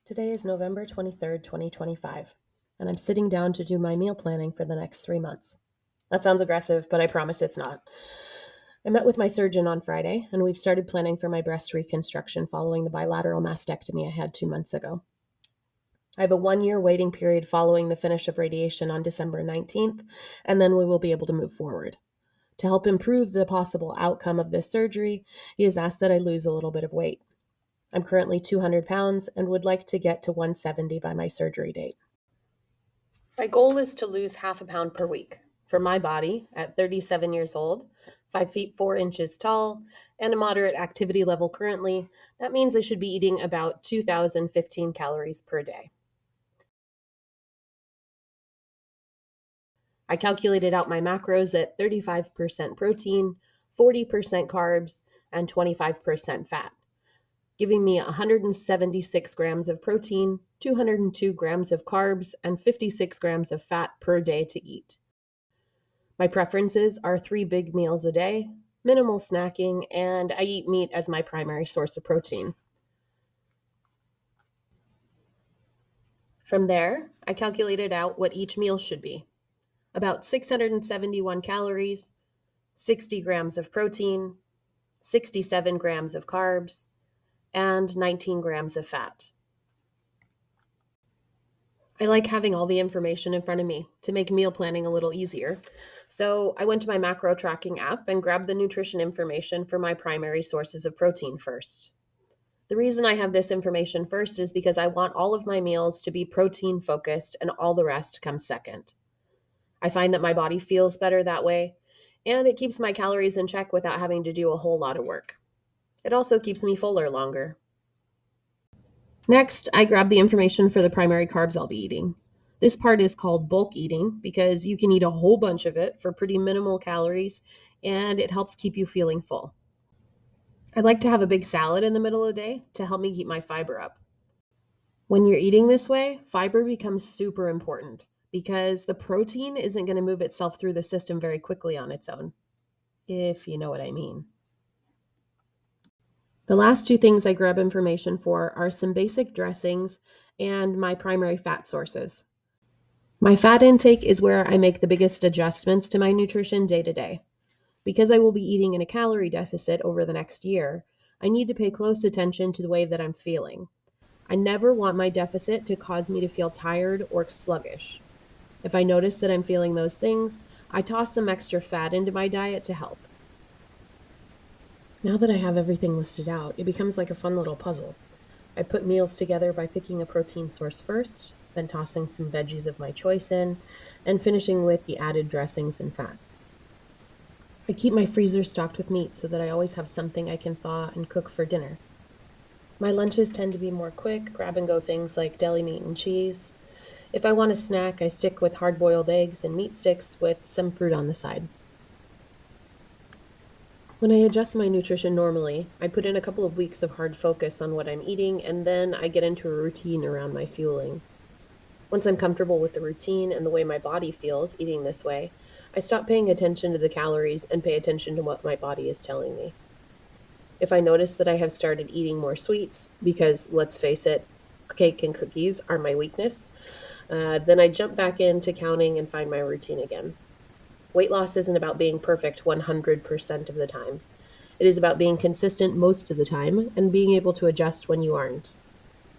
Today is November 23rd, 2025, and I'm sitting down to do my meal planning for the next 3 months. That sounds aggressive, but I promise it's not. I met with my surgeon on Friday, and we've started planning for my breast reconstruction following the bilateral mastectomy I had 2 months ago. I have a 1 year waiting period following the finish of radiation on December 19th, and then we will be able to move forward. To help improve the possible outcome of this surgery, he has asked that I lose a little bit of weight. I'm currently 200 pounds and would like to get to 170 by my surgery date. My goal is to lose half a pound per week. For my body, at 37 years old, 5 feet 4 inches tall, and a moderate activity level currently, that means I should be eating about 2,015 calories per day. I calculated out my macros at 35% protein, 40% carbs, and 25% fat, giving me 176 grams of protein, 202 grams of carbs, and 56 grams of fat per day to eat. My preferences are 3 big meals a day, minimal snacking, and I eat meat as my primary source of protein. From there, I calculated out what each meal should be. About 671 calories, 60 grams of protein, 67 grams of carbs, and 19 grams of fat. I like having all the information in front of me to make meal planning a little easier. So I went to my macro tracking app and grabbed the nutrition information for my primary sources of protein first. The reason I have this information first is because I want all of my meals to be protein focused and all the rest comes second. I find that my body feels better that way, and it keeps my calories in check without having to do a whole lot of work. It also keeps me fuller longer. Next, I grab the information for the primary carbs I'll be eating. This part is called bulk eating because you can eat a whole bunch of it for pretty minimal calories, and it helps keep you feeling full. I'd like to have a big salad in the middle of the day to help me keep my fiber up. When you're eating this way, fiber becomes super important because the protein isn't going to move itself through the system very quickly on its own, if you know what I mean. The last two things I grab information for are some basic dressings and my primary fat sources. My fat intake is where I make the biggest adjustments to my nutrition day to day. Because I will be eating in a calorie deficit over the next year, I need to pay close attention to the way that I'm feeling. I never want my deficit to cause me to feel tired or sluggish. If I notice that I'm feeling those things, I toss some extra fat into my diet to help. Now that I have everything listed out, it becomes like a fun little puzzle. I put meals together by picking a protein source first, then tossing some veggies of my choice in, and finishing with the added dressings and fats. I keep my freezer stocked with meat so that I always have something I can thaw and cook for dinner. My lunches tend to be more quick, grab and go things like deli meat and cheese. If I want a snack, I stick with hard boiled eggs and meat sticks with some fruit on the side. When I adjust my nutrition normally, I put in a couple of weeks of hard focus on what I'm eating, and then I get into a routine around my fueling. Once I'm comfortable with the routine and the way my body feels eating this way, I stop paying attention to the calories and pay attention to what my body is telling me. If I notice that I have started eating more sweets, because let's face it, cake and cookies are my weakness, then I jump back into counting and find my routine again. Weight loss isn't about being perfect 100% of the time. It is about being consistent most of the time and being able to adjust when you aren't.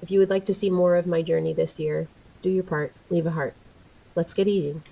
If you would like to see more of my journey this year, do your part, leave a heart. Let's get eating.